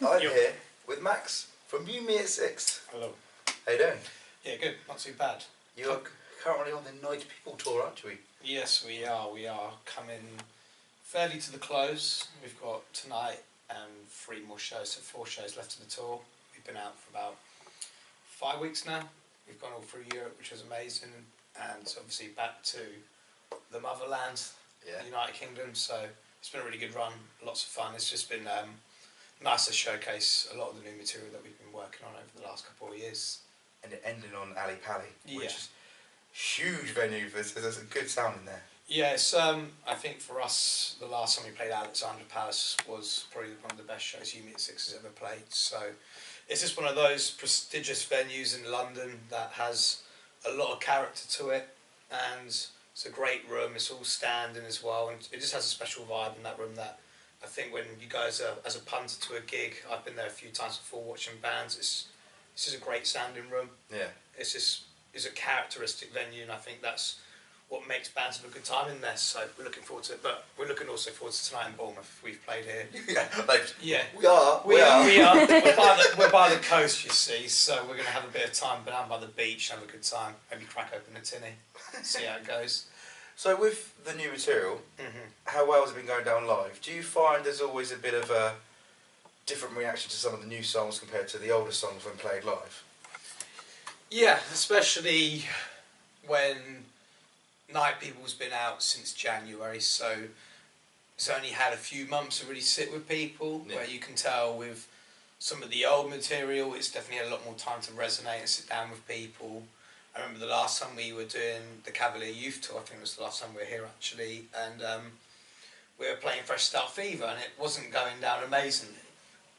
I'm here with Max from Mew Me at 6. Hello. How you doing? Yeah, good. Not too bad. You're currently on the Night People tour, aren't we? Yes, we are. We are coming fairly to the close. We've got tonight and 3 more shows, so 4 shows left of the tour. We've been out for about 5 weeks now. We've gone all through Europe, which was amazing, and obviously back to the motherland, the United Kingdom. So it's been a really good run, lots of fun. It's just been nice to showcase a lot of the new material that we've been working on over the last couple of years. And it ended on Ali Pali, which Yeah. is huge venue. There's a good sound in there. Yeah, it's, I think for us, the last time we played Alexandra Palace was probably one of the best shows Mew Me at 6 has ever played. So it's just one of those prestigious venues in London that has a lot of character to it, and it's a great room. It's all standing as well, and it just has a special vibe in that room that I think when you go as a punter to a gig, I've been there a few times before watching bands, it's just a great sounding room. Yeah. It's a characteristic venue, and I think that's what makes bands have a good time in there. So we're looking forward to it, but we're looking also forward to tonight in Bournemouth. We've played here. Yeah, Yeah, we are. We're by the coast, you see, so we're going to have a bit of time down by the beach, have a good time, maybe crack open a tinny, see how it goes. So with the new material, how well has it been going down live? Do you find there's always a bit of a different reaction to some of the new songs compared to the older songs when played live? Yeah, especially when Night People's been out since January, so it's only had a few months to really sit with people, where you can tell with some of the old material, it's definitely had a lot more time to resonate and sit down with people. I remember the last time we were doing the Cavalier Youth Tour, I think it was the last time we were here actually, and we were playing Fresh Start Fever, and it wasn't going down amazingly.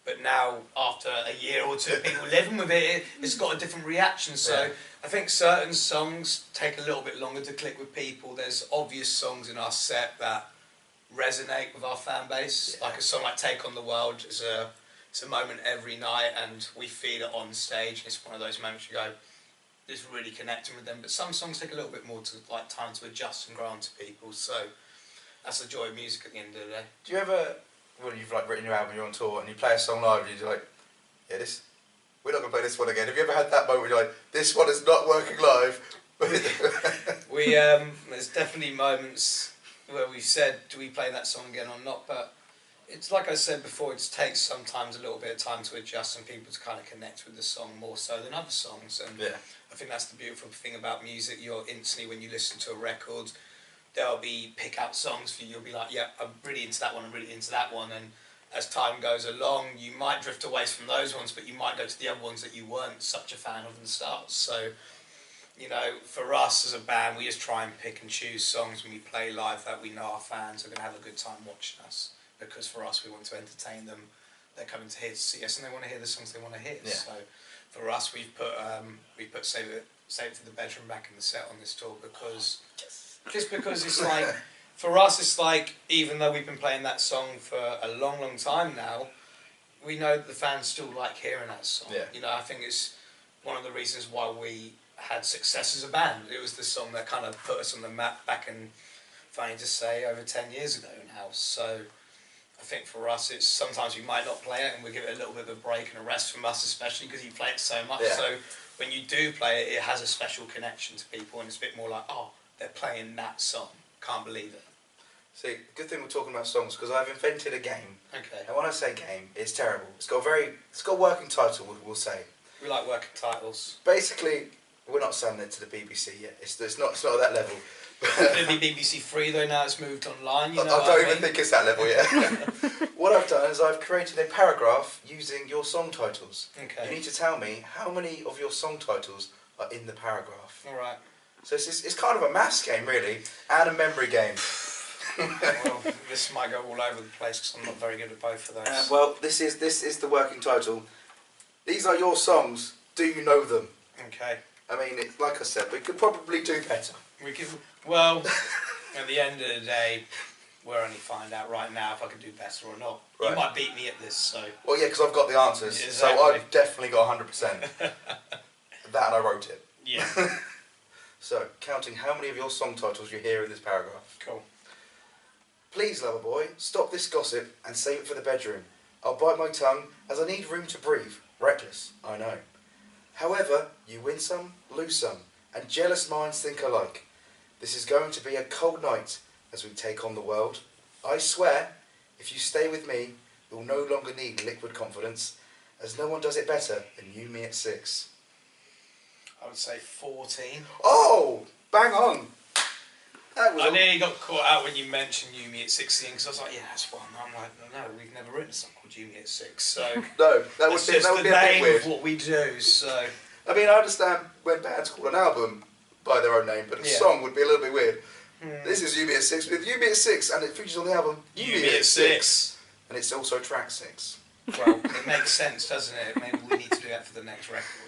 But now, after a year or two of people living with it, it's got a different reaction. So I think certain songs take a little bit longer to click with people. There's obvious songs in our set that resonate with our fan base. Like a song like Take on the World is it's a moment every night, and we feel it on stage. It's one of those moments you go, it's really connecting with them. But some songs take a little bit more time to adjust and grow onto people. So that's the joy of music at the end of the day. Do you ever, when you've written your album, you're on tour, and you play a song live, and you're like, yeah, we're not going to play this one again. Have you ever had that moment where you're like, this one is not working live? There's definitely moments where we've said, do we play that song again or not? But it's like I said before, it takes sometimes a little bit of time to adjust and people to kind of connect with the song more so than other songs. And I think that's the beautiful thing about music. You're instantly, when you listen to a record, there'll be pick-out songs for you. You'll be like, yeah, I'm really into that one, I'm really into that one. And as time goes along, you might drift away from those ones, but you might go to the other ones that you weren't such a fan of in the start. So, you know, for us as a band, we just try and pick and choose songs when we play live that we know our fans are going to have a good time watching us. Because for us, we want to entertain them. They're coming to here to see us, and they want to hear the songs they want to hear. Yeah. So, for us, we've put Save It for the Bedroom back in the set on this tour because just because it's like, for us, it's like, even though we've been playing that song for a long, long time now, we know that the fans still like hearing that song. Yeah. You know, I think it's one of the reasons why we had success as a band. It was the song that kind of put us on the map back in, funny to say, over 10 years ago now. So I think for us, it's sometimes we might not play it and we give it a little bit of a break and a rest from us, especially because you play it so much. Yeah. So when you do play it, it has a special connection to people, and it's a bit more like, oh, they're playing that song. Can't believe it. See, good thing we're talking about songs, because I've invented a game. Okay. And when I say game, it's terrible. It's got a working title, we'll say. We like working titles. Basically, we're not selling it to the BBC yet. It's not at that level. It'll be BBC Three though. Now it's moved online. You know I don't even think it's that level yet. What I've done is I've created a paragraph using your song titles. Okay. You need to tell me how many of your song titles are in the paragraph. All right. So it's kind of a maths game, really, and a memory game. Well, this might go all over the place because I'm not very good at both of those. Well, this is the working title. These are your songs. Do you know them? Okay. I mean, like I said, we could probably do better. Well, at the end of the day, we'll only find out right now if I can do better or not. Right. You might beat me at this, so... Well, yeah, because I've got the answers, exactly. So I've definitely got 100%. That and I wrote it. Yeah. So, counting how many of your song titles you hear in this paragraph. Cool. Please, lover boy, stop this gossip and save it for the bedroom. I'll bite my tongue as I need room to breathe. Reckless, I know. However, you win some, lose some, and jealous minds think alike. This is going to be a cold night as we take on the world. I swear, if you stay with me, you'll no longer need liquid confidence, as no one does it better than you, me at 6. I would say 14. Oh, bang on. That was I nearly got caught out when you mentioned You Me at 16 because I was like, yeah, that's one. I'm like, no, we've never written a song called You Me at 6. So no, that would it's be, just that would the be a bit name weird. of what we do. So I mean, I understand when bands call an album by their own name, but a song would be a little bit weird. This is You Me at 6 with You Me at 6, and it features on the album You Me at 6. And it's also track 6. Well, it makes sense, doesn't it? Maybe we need to do that for the next record.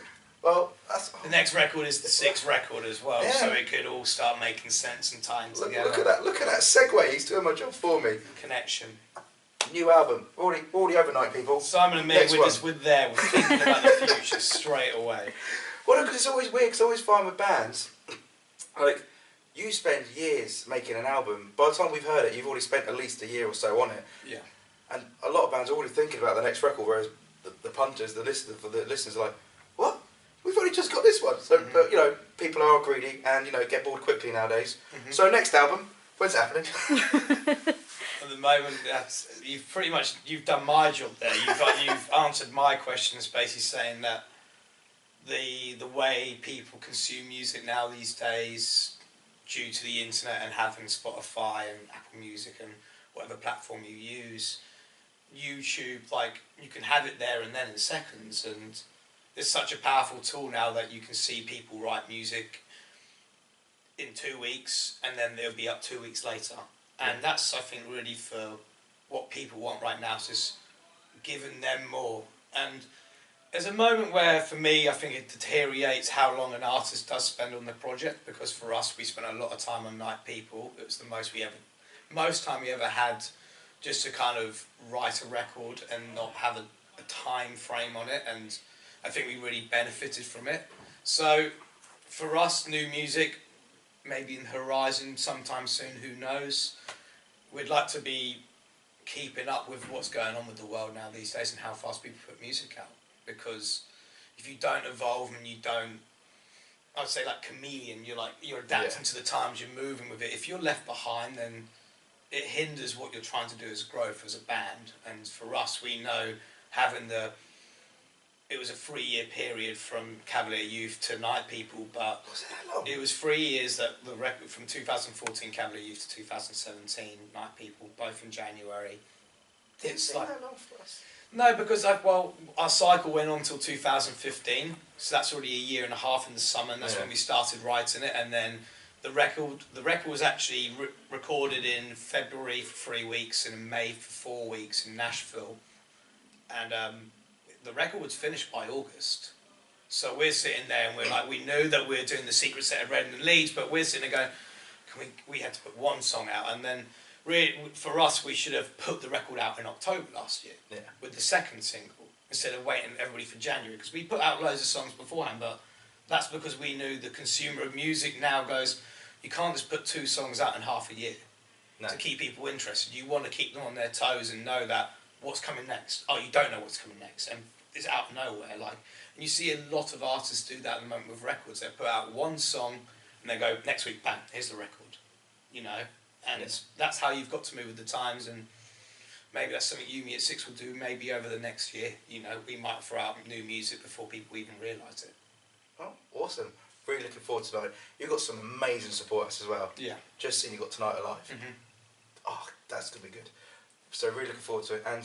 Well, that's... The next record is the 6th record as well, Yeah. so it could all start making sense and tying together. Look at that segue, he's doing my job for me. Connection. New album, already overnight, people. Simon and me, Next we're one. just with there, we're thinking about the future straight away. Well, look, it's always weird, because I always find with bands, like, you spend years making an album, by the time we've heard it, you've already spent at least a year or so on it. Yeah. And a lot of bands are already thinking about the next record, whereas the punters, the listeners are like, what? We've only just got this one. So, but, you know, people are greedy and, you know, get bored quickly nowadays. So next album, when's it happening? At the moment, you've done my job there. You've answered my questions, basically saying that the way people consume music now these days, due to the internet and having Spotify and Apple Music and whatever platform you use, YouTube, like, you can have it there and then in seconds, and it's such a powerful tool now that you can see people write music in 2 weeks and then they'll be up 2 weeks later. And that's, I think, really for what people want right now, is just giving them more. And there's a moment where, for me, I think it deteriorates how long an artist does spend on the project, because for us, we spent a lot of time on Night People. It was the most time we ever had just to kind of write a record and not have a time frame on it, and I think we really benefited from it. So for us, new music, maybe in the horizon sometime soon, who knows. We'd like to be keeping up with what's going on with the world now these days and how fast people put music out, because if you don't evolve and you don't, I'd say like chameleon, you're adapting to the times, you're moving with it. If you're left behind, then it hinders what you're trying to do as growth as a band. And for us, we know it was a 3-year period from Cavalier Youth to Night People, but Was it that long? it was 3 years that the record from 2014 Cavalier Youth to 2017 Night People, both in January. Didn't It's seem like, that long for us. no, because our cycle went on till 2015, so that's already a year and a half in the summer, and that's when we started writing it. And then the record was actually recorded in February for 3 weeks and in May for 4 weeks in Nashville, and the record was finished by August. So we're sitting there and we're like, we knew that we were doing the Secret Set of Redden and Leeds, but we're sitting there going, we had to put one song out, and then really, for us, we should have put the record out in October last year with the second single, instead of waiting everybody for January, because we put out loads of songs beforehand, but that's because we knew the consumer of music now goes, you can't just put 2 songs out in half a year to keep people interested. You want to keep them on their toes and know that what's coming next. Oh, you don't know what's coming next, and it's out of nowhere. And you see a lot of artists do that at the moment with records. They put out one song and they go, next week, bang, here's the record, you know. And that's how you've got to move with the times, and maybe that's something You Me at 6 will do. Maybe over the next year, you know, we might throw out new music before people even realise it. Oh, awesome. Really looking forward to tonight. You've got some amazing supporters as well. Yeah. Just seen you got Tonight Alive. Oh, that's going to be good. So really looking forward to it. And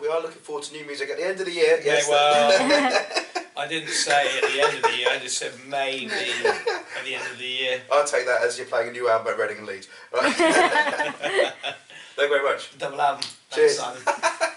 we are looking forward to new music at the end of the year. Yeah, Yes. well, I didn't say at the end of the year, I just said maybe at the end of the year. I'll take that as you're playing a new album at Reading and Leeds. Right. Thank you very much. Double album. Cheers. Thanks, Simon.